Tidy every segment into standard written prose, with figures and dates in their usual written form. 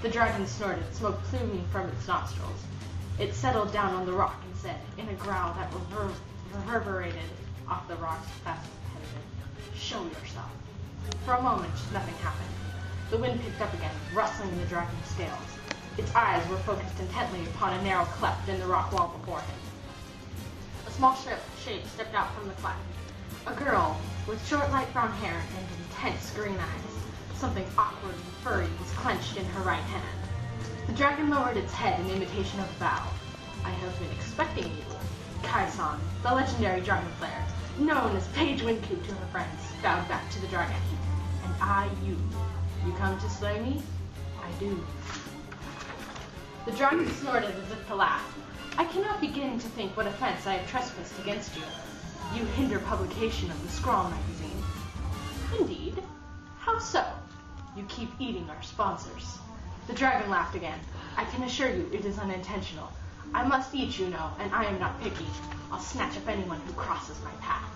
The dragon snorted, smoke pluming from its nostrils. It settled down on the rock and said, in a growl that reverberated off the rock's fast headed, "Show yourself." For a moment, nothing happened. The wind picked up again, rustling the dragon's scales. Its eyes were focused intently upon a narrow cleft in the rock wall before him. A small shape stepped out from the cleft. A girl with short light brown hair and intense green eyes. Something awkward and furry was clenched in her right hand. The dragon lowered its head in imitation of a bow. "I have been expecting you." Kai-san, the legendary dragon slayer, known as Paige Winku to her friends, bowed back to the dragon. "And I you. You come to slay me?" "I do." The dragon snorted as if to laugh. "I cannot begin to think what offense I have trespassed against you. You hinder publication of the Scrawl magazine." "Indeed? How so?" "You keep eating our sponsors." The dragon laughed again. "I can assure you it is unintentional. I must eat, you know, and I am not picky. I'll snatch up anyone who crosses my path.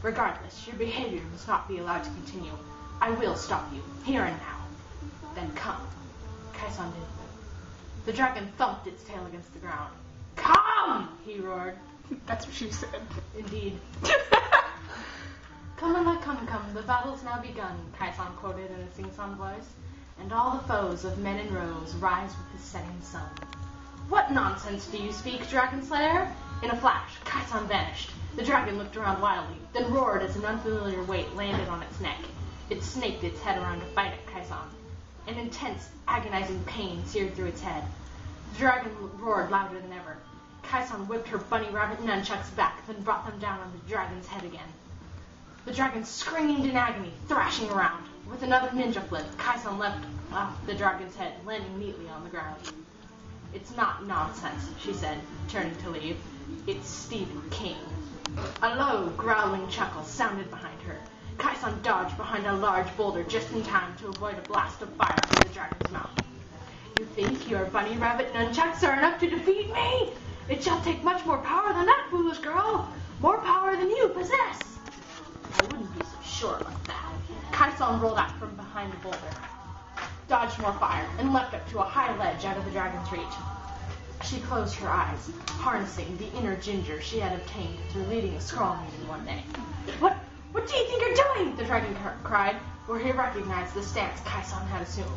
Regardless, your behavior must not be allowed to continue. I will stop you, here and now." "Then come." Kai-san didn't move. The dragon thumped its tail against the ground. "Come!" he roared. That's what she said. Indeed. "Come, Allah, come, come, the battle's now begun," Kai-san quoted in a sing-song voice. "And all the foes of men in rows rise with the setting sun." "What nonsense do you speak, Dragon Slayer?" In a flash, Kai-san vanished. The dragon looked around wildly, then roared as an unfamiliar weight landed on its neck. It snaked its head around to fight at Kai-san. An intense, agonizing pain seared through its head. The dragon roared louder than ever. Kai-san whipped her bunny rabbit nunchucks back, then brought them down on the dragon's head again. The dragon screamed in agony, thrashing around. With another ninja flip, Kai-san leapt off the dragon's head, landing neatly on the ground. "It's not nonsense," she said, turning to leave. "It's Stephen King." A low, growling chuckle sounded behind her. Kai-san dodged behind a large boulder just in time to avoid a blast of fire from the dragon's mouth. "You think your bunny rabbit nunchucks are enough to defeat me? It shall take much more power than that, foolish girl. More power than you possess." "I wouldn't be so sure about that." Kai-san rolled out from behind the boulder, dodged more fire, and leapt up to a high ledge out of the dragon's reach. She closed her eyes, harnessing the inner ginger she had obtained through leading a scrawl meeting one day. What do you think you're doing?" the dragon cried, for he recognized the stance Kai-san had assumed.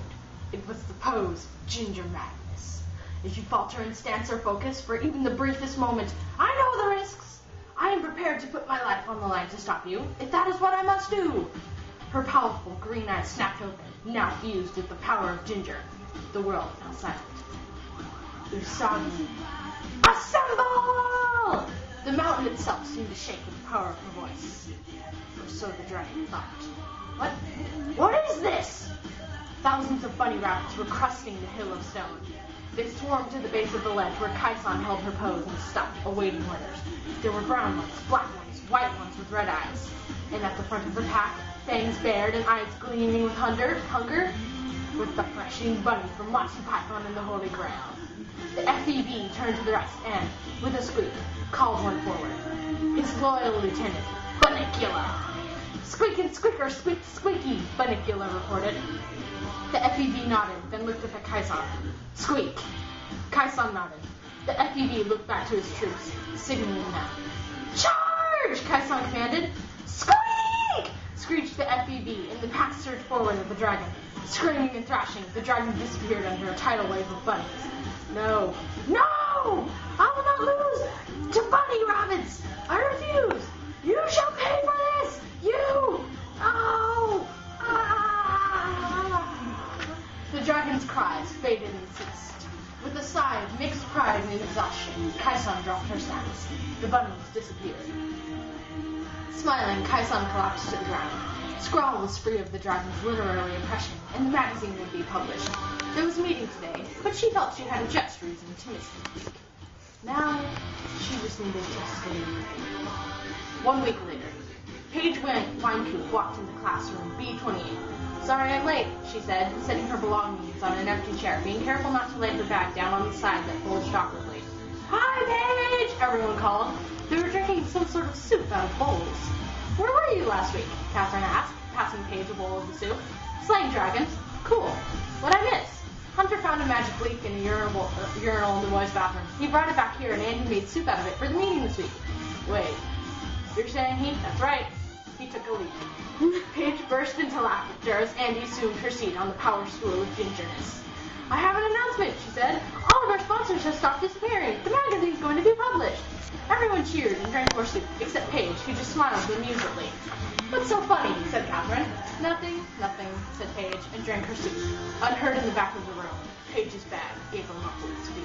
It was the pose of ginger madness. "If you falter in stance or focus for even the briefest moment, I know the risks. I am prepared to put my life on the line to stop you, if that is what I must do." Her powerful green eyes snapped open, now fused with the power of ginger. The world fell silent. "Usagi, assemble!" The mountain itself seemed to shake with the power of her voice. Or so the dragon thought. What is this?" Thousands of bunny rabbits were crusting the hill of stone. They swarmed to the base of the ledge where Kai-san held her pose and stopped, awaiting orders. There were brown ones, black ones, white ones with red eyes. And at the front of the pack, fangs bared and eyes gleaming with hunger, was the flashing bunny from Monty Python and the Holy Grail. The FEV turned to the rest and, with a squeak, called one forward. His loyal lieutenant, Bunnicula. "Squeak and squeaker, squeak squeaky," Bunnicula reported. The FEV nodded, then looked up at Kai-san. "Squeak." Kai-san nodded. The FEV looked back to his troops, signaling them. "Charge!" Kai-san commanded. "Squeak!" screeched the FEV, and the pack surged forward at the dragon. Screaming and thrashing, the dragon disappeared under a tidal wave of bunnies. No! I will not lose to bunny rabbits! I refuse! You shall pay for this! You! Oh! Ah! The dragon's cries faded and ceased. With a sigh of mixed pride and exhaustion, Kai-san dropped her stance. The bunnies disappeared. Smiling, Kai-san collapsed to the ground. Scrawl was free of the dragon's literary oppression, and the magazine would be published. There was a meeting today, but she felt she had a just reason to miss it. Now, she just needed to stay. 1 week later, Paige Winku walked into classroom B28. "Sorry I'm late," she said, setting her belongings on an empty chair, being careful not to lay her bag down on the side that bulged awkwardly. "Hi, Paige!" everyone called. They were drinking some sort of soup out of bowls. "Where were you last week?" Katheryn asked, passing Paige a bowl of the soup. "Slaying dragons. Cool. What'd I miss?" Hunter found a magic leak in a urinal in the boys' bathroom. He brought it back here, and Andy made soup out of it for the meeting this week. Wait, you're saying he? That's right. He took a leak. Paige burst into laughter as Andy assumed her seat on the power stool of gingerness. I have an announcement, she said. All of our sponsors have stopped disappearing. The magazine's going to be published. Everyone cheered and drank more soup, except Paige, who just smiled amusedly. What's so funny? Said Katheryn. Nothing, said Paige, and drank her soup. Unheard in the back of the room, Paige's bag gave a muffled squeak.